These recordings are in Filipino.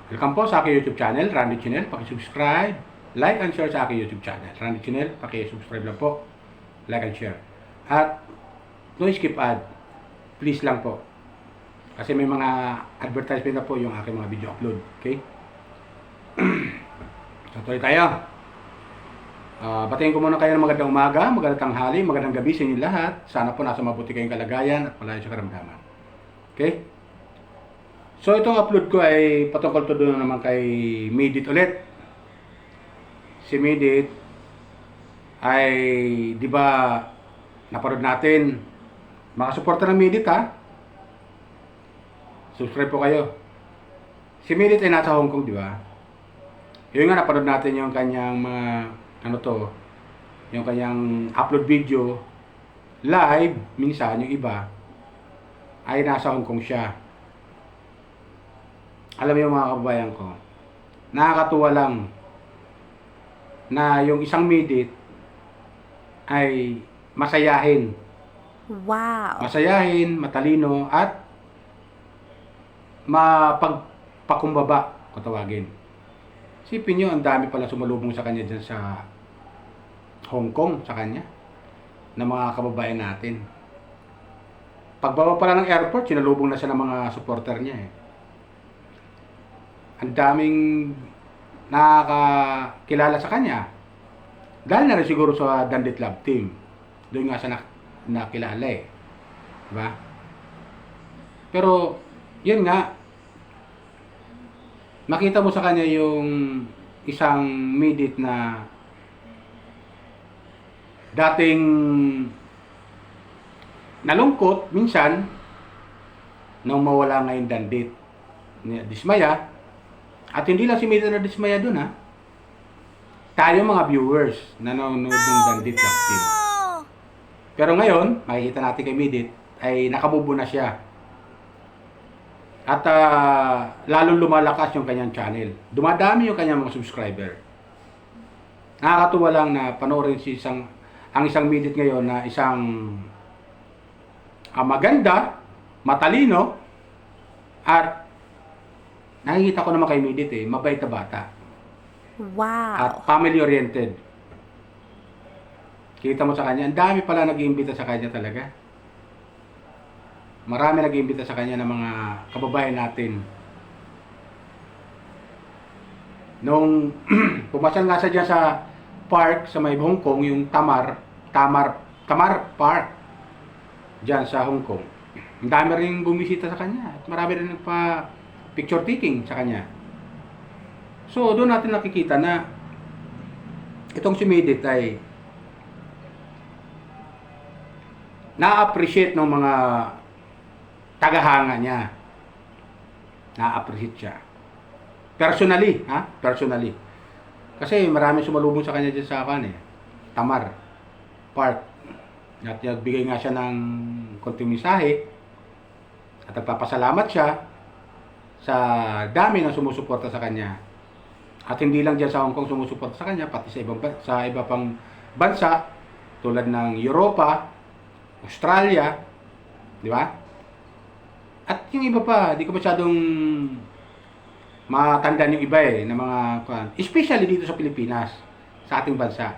Welcome po sa aking YouTube channel, Randy Channel. Paki-subscribe, like and share sa aking YouTube channel. Randy Channel, paki-subscribe lang po, like and share. At no skip ad, please lang po. Kasi may mga advertisement na po yung aking mga video upload. Okay? So tuloy tayo. Batayin ko muna kayo ng magandang umaga, magandang tanghali, magandang gabi sa inyo lahat. Sana po nasa mabuti kayong kalagayan at malayo sa karamdaman. Okay? So itong upload ko ay patungkol to doon naman kay Midit ulit. Si Midit ay, di ba, naparod natin. Mga suporta ng Midit ha. Subscribe po kayo. Si Midit ay nasa Hong Kong, di ba? Yun nga, naparod natin yung kanyang mga, yung kanyang upload video live. Minsan, yung iba ay nasa Hong Kong siya. Alam mo yung mga kababayan ko, nakakatuwa lang na yung isang Midit ay masayahin. Wow. Masayahin, matalino, at mapagpakumbaba, kung tawagin. Isipin nyo, ang dami pala sumalubong sa kanya dyan sa Hong Kong, sa kanya, na mga kababayan natin. Pagbaba pala ng airport, sinalubong na siya ng mga supporter niya eh. Ang daming nakakilala sa kanya. Dahil na rin siguro sa Dandit Love Team. Doon nga siya nakilala eh. Diba? Pero, yun nga, makita mo sa kanya yung isang Midit na dating nalungkot minsan nung mawala nga yung Dandit. Dismaya. At hindi lang si Midit na dismaya dun ha. Tayo mga viewers na nanonood ng Dandit Love Team. Pero ngayon, makikita natin kay Midit ay nakabubo na siya. At lalong lumalakas yung kanyang channel. Dumadami yung kanyang mga subscriber. Nakakatuwa lang na panoorin ang isang Midit ngayon na isang maganda, matalino, at nakikita ko naman kay Midit eh, mabait na bata. Wow. At family-oriented. Kita mo sa kanya, ang dami pala nag-iimbita sa kanya talaga. Marami nag-iimbita sa kanya ng mga kababayan natin. Nung pumasal nga siya dyan sa park sa may Hong Kong, yung Tamar Park, dyan sa Hong Kong. Ang dami rin bumisita sa kanya. At marami rin nagpa picture taking sa kanya. So, doon natin nakikita na itong si Midit ay na-appreciate ng mga tagahanga niya. Na-appreciate siya. Personally, ha? Personally. Kasi maraming sumalubong sa kanya dyan sa Tamar Park. At nagbigay nga siya ng konting mensahe at nagpapasalamat siya sa dami ng sumusuporta sa kanya. At hindi lang diyan sa Hong Kong sumusuporta sa kanya, pati sa iba pang bansa tulad ng Europa, Australia, di ba? At yung iba pa, di ko masyadong matandaan yung iba eh, na mga, especially dito sa Pilipinas, sa ating bansa.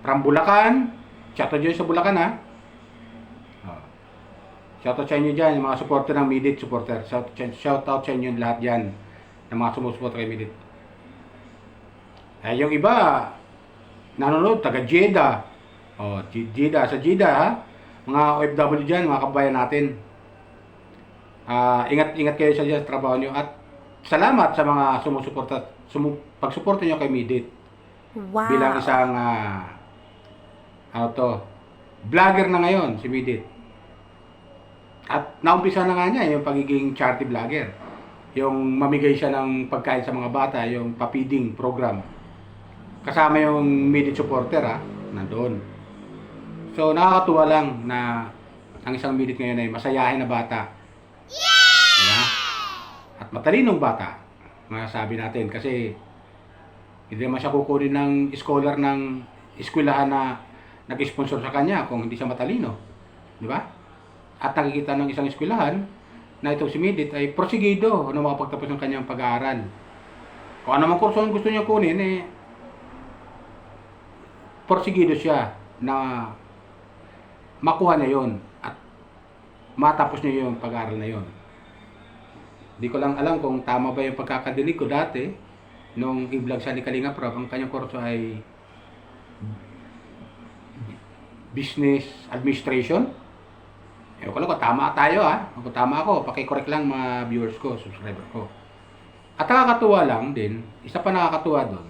From Bulacan, shoutout dyan sa Bulacan ha. Shoutout sa inyo dyan, yung mga supporter ng Midit, supporter. Shoutout sa inyo lahat dyan, ng mga sumusuporter kay Midit. Yung iba, nanonood, taga Jeddah. Jeddah, sa Jeddah ha. Mga OFW dyan, mga kabayan natin. Ingat kayo sa trabaho nyo. At salamat sa mga sumusuporta, pagsuporta nyo kay Midit. Wow. Bilang isang, vlogger na ngayon, si Midit. At naumpisa na nga niya yung pagiging charity vlogger. Yung mamigay siya ng pagkain sa mga bata, yung papiding program. Kasama yung Midit supporter ha, nandoon. So nakakatuwa lang na ang isang Midit ngayon ay masayahin na bata. Diba? At matalinong bata, masasabi natin. Kasi hindi naman siya kukunin ng scholar ng eskwelahan na nag-sponsor sa kanya kung hindi siya matalino. Di ba? At nakikita ng isang eskwelahan na itong si Midit ay prosigido na makapagtapos ng kanyang pag-aaral. Kung ano mang kurso ang gusto niya kunin, prosigido siya na makuha niya yon at matapos niya yung pag-aaral na yon. Hindi ko lang alam kung tama ba yung pagkakadinig ko dati nung i-vlog sa Kalinga Prab, ang kanyang kurso ay Business Administration. Ewan ko lang kung tama tayo Kung tama ako, paki-correct lang mga viewers ko, subscriber ko. At nakakatuwa lang din, isa pa nakakatuwa doon,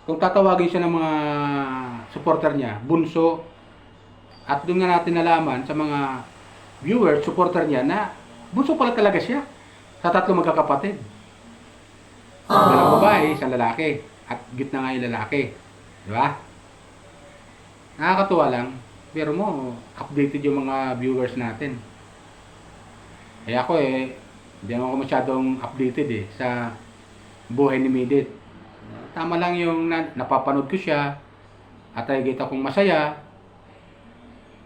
kung tatawagin siya ng mga supporter niya, bunso, at doon nga natin nalaman sa mga viewers, supporter niya na bunso pala talaga siya sa 3 magkakapatid. Dalawang babae, isang lalaki, at gitna nga yung lalaki. Di ba? Nakakatuwa lang. Pero mo, updated yung mga viewers natin. Kaya ako hindi ako masyadong updated sa buhay ni Midit. Tama lang yung napapanood ko siya at nakikita kong masaya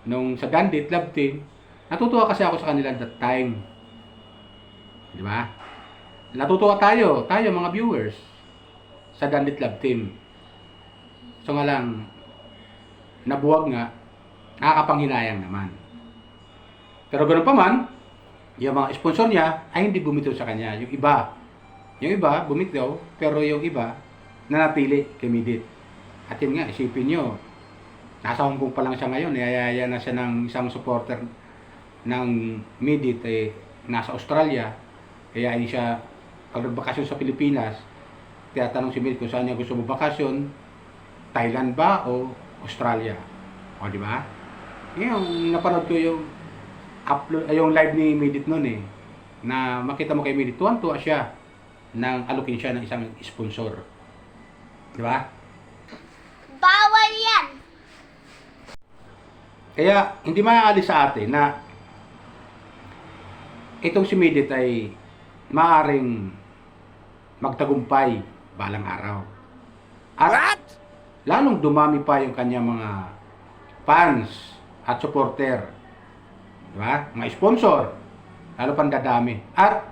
nung sa Gandit Love Team. Natutuwa kasi ako sa kanila that time. Di ba? Natutuwa tayo mga viewers sa Gandit Love Team. So nga lang, nabuwag nga, nakakapanghinayang naman. Pero ganoon pa man, yung mga sponsor niya ay hindi bumitaw sa kanya. Yung iba bumitaw, pero yung iba nanatili kay Midit. At yun nga, isipin nyo, nasa Hong Kong pa lang siya ngayon, niyayaya na siya ng isang supporter ng Midit, nasa Australia. Kaya ay siya, pag nagbakasyon sa Pilipinas, tinatanong si Midit kung saan niya gusto magbakasyon, Thailand ba o Australia? O di ba? Yung napanood ko yung yung live ni Midit noon na makita mo kay Midit, tuwan-tuwa siya nang alukin siya ng isang sponsor. Di ba? Bawal yan! Kaya hindi maaalis sa atin na itong si Midit ay maaaring magtagumpay balang araw. At lalong dumami pa yung kanyang mga fans at supporter. Diba? Mga sponsor. Lalo pang dadami. At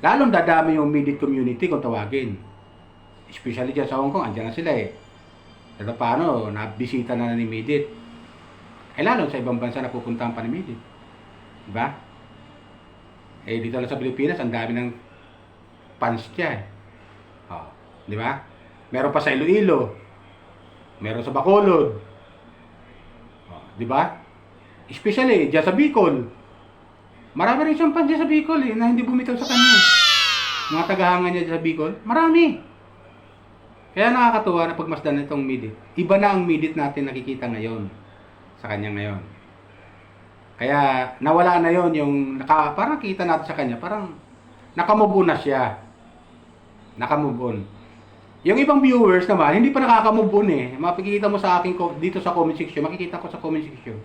lalong dadami yung Midit community kung tawagin. Especially dyan sa Hong Kong, andyan na sila Pero paano, nabisita na ni Midit. Lalo sa ibang bansa na pupuntahan pa ni Midit. Diba? Dito lang sa Pilipinas, ang dami ng fans niya diba? Meron pa sa Iloilo. Meron sa Bacolod. Diba? Especially, dyan sa Bicol. Marami rin siyang fans dyan sa Bicol na hindi bumitaw sa kanya. Mga tagahangan niya dyan sa Bicol, marami. Kaya nakakatuwa na pagmasdan nitong Midit. Iba na ang Midit natin nakikita ngayon sa kanya ngayon. Kaya nawala na yon yung parang kita natin sa kanya, parang nakamove on na siya. Nakamove on. Yung ibang viewers naman, hindi pa nakakamove on Makikita mo sa akin dito sa comment section, makikita ko sa comment section.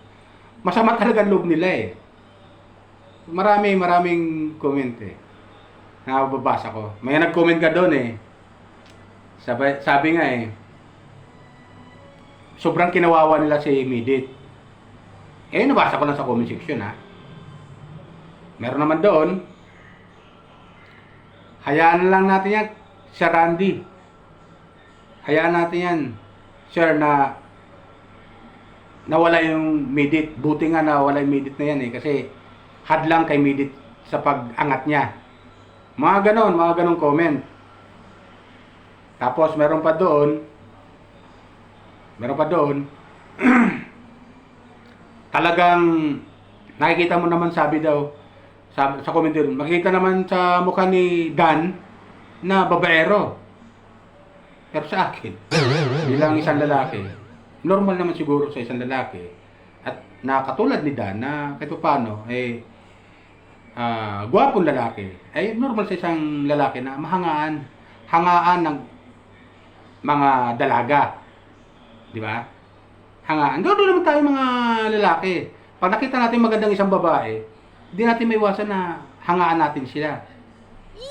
Masama talaga ang loob nila Maraming comment Nakababasa ko. May nag-comment ka doon Sabi nga sobrang kinawawa nila si Midit. Nabasa ko lang sa comment section Meron naman doon, hayaan na lang natin yan, Sir Randy. Hayaan natin yan, Sir, na nawala yung Midit. Buti nga nawala yung Midit na yan kasi hadlang kay Midit sa pag-angat niya. Mga ganong comment. Tapos meron pa doon talagang nakikita mo naman, sabi daw sa comment doon, makikita naman sa mukha ni Dan na babaero. Pero sa akin, bilang isang lalaki, normal naman siguro sa isang lalaki at nakatulad ni Dan na kahit paano gwapong lalaki, normal sa isang lalaki na hangaan ng mga dalaga. Di ba? Hangaan. Ganoon naman tayo mga lalaki. Pag nakita natin magandang isang babae, hindi natin maiwasan na hangaan natin sila.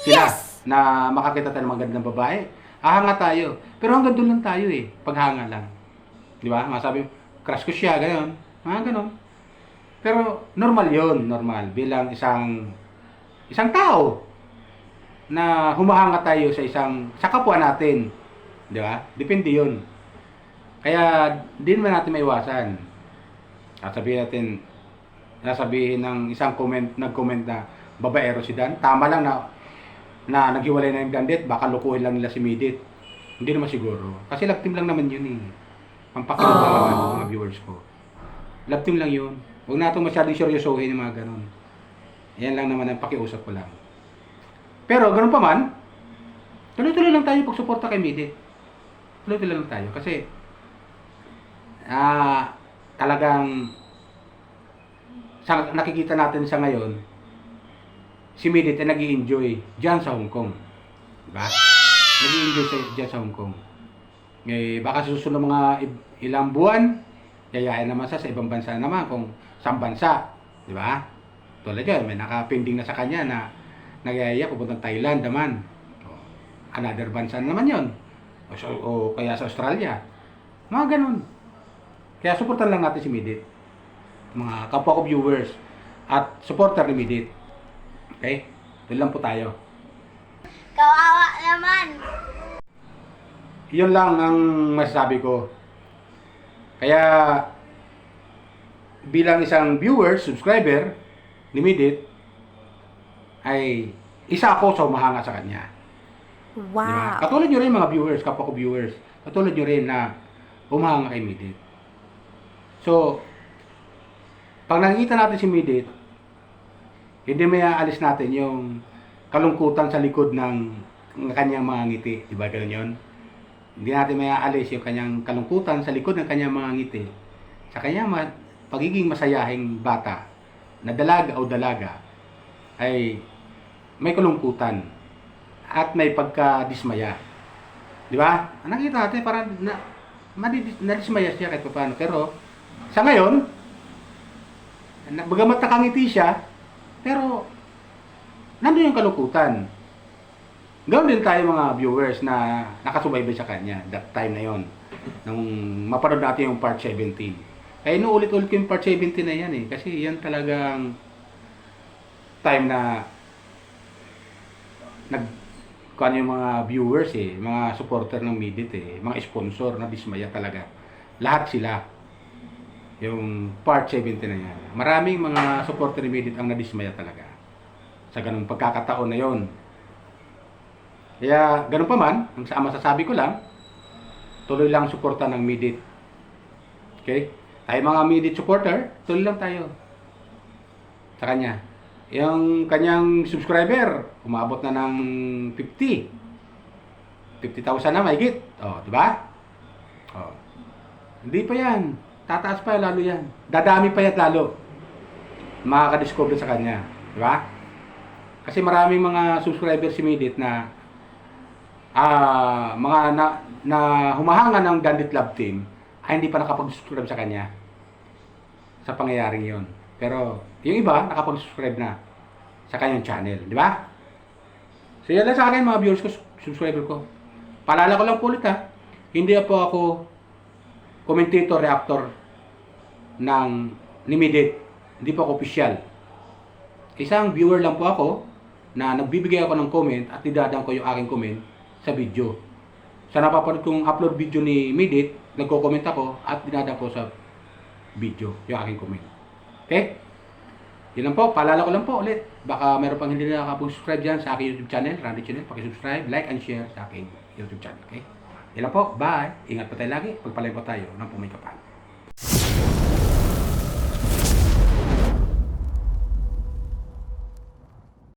Yes! Na makakita tayo ng magandang babae. Hahanga tayo. Pero hanggang doon lang tayo paghanga lang. Di ba? Masabi, crush ko siya, gano'n. Ganon. Pero normal yon, normal. Bilang isang isang tao na humahanga tayo sa kapwa natin. Di ba? Depende yun. Kaya, di naman natin maiwasan. Sasabihin ng isang nag-comment na, babaero si Dan. Tama lang na naghiwalay na yung Dandit, baka lukuhin lang nila si Midit. Hindi naman siguro. Kasi love team lang naman yun eh. Pampakinig lang naman ng mga viewers ko. Love team lang yun. Huwag na itong masyadong seryosohin yung mga ganun. Yan lang naman ang pakiusap ko lang. Pero ganun pa man, tuloy-tuloy lang tayo pagsuporta kay Midit. Tuloy-tuloy lang tayo. Kasi, talagang, nakikita natin sa ngayon, si Midit ay nag-i-enjoy dyan sa Hong Kong. Diba? Nag-i-enjoy dyan sa Hong Kong. Baka sa susunod mga ilang buwan, yayain naman sa ibang bansa naman kung saan bansa. Diba? Tulad yan, may nakapending na sa kanya na nagyayaya pupuntang Thailand naman. Another bansa naman yon. O kaya sa Australia. Mga ganun. Kaya supportan lang natin si Midit. Mga kapwa ko viewers at supporter ni Midit. Okay? Doon lang po tayo. Kawawa naman. Yun lang ang masasabi ko. Kaya bilang isang viewer, subscriber ni Midit, ay isa ako sa humahanga sa kanya. Wow. Diba? Katulad nyo rin mga viewers, kapwa ko viewers, katulad nyo rin na humahanga kay Midit. So, pag nakikita natin si Midit, hindi may aalis natin yung kalungkutan sa likod ng kanyang mga ngiti. Diba ganun yun? Hindi natin may aalis yung kanyang kalungkutan sa likod ng kanyang mga ngiti. Sa kanyang pagiging masayahing bata, na dalaga o dalaga, ay may kalungkutan at may pagkadismaya. Di ba? Nakita natin parang nadismaya siya kahit paano. Pero sa ngayon, bagamat nakangiti siya, pero nandun yung kalungkutan. Gawin din tayo mga viewers na nakasubaybay sa kanya that time na yon. Nung mapanood natin yung part 17. Kaya inuulit-ulit ko yung part 17 na yan eh. Kasi yan talagang time na kung yung mga viewers eh, mga supporter ng Midit eh, mga sponsor na dismaya talaga. Lahat sila. Yung part 17 na yan. Maraming mga supporter ni Midit ang nadismaya talaga. Sa ganung pagkakataon na yon. Kaya ganun pa man, ang masasabi ko lang, tuloy lang suporta ng Midit. Okay? Tayo mga Midit supporter, tuloy lang tayo sa kanya. Yung kanyang subscriber, umabot na ng 50,000 na mahigit. Oh, di ba? Oh. Hindi pa yan. Tataas pa lalo yan. Dadami pa yan lalo. Makaka-discover sa kanya. Di ba? Kasi maraming mga subscriber si Midit na na humahanga ng Dandit Love Team ay hindi pa nakapag-subscribe sa kanya sa pangyayaring yon. Pero yung iba nakapag-subscribe na sa kanyang channel, di ba? So yan lang sa akin mga viewers ko, subscriber ko. Paalala ko lang po ulit ha, hindi po ako commentator, reactor ng ni Midit. Hindi po ako official. Isang viewer lang po ako na nagbibigay ako ng comment at idadang ko yung aking comment sa video. Sa napapanood kong upload video ni Midit, nagko-comment ako at dinadang ko sa video yung aking comment. Okay? Yun lang po, paalala ko lang po ulit. Baka meron pang hindi nakapag-subscribe dyan sa aking YouTube channel, Randy Channel. Paki-subscribe, like, and share sa aking YouTube channel. Okay? Yun lang po, bye! Ingat po tayo lagi, pagpalay po tayo ng pumikapan.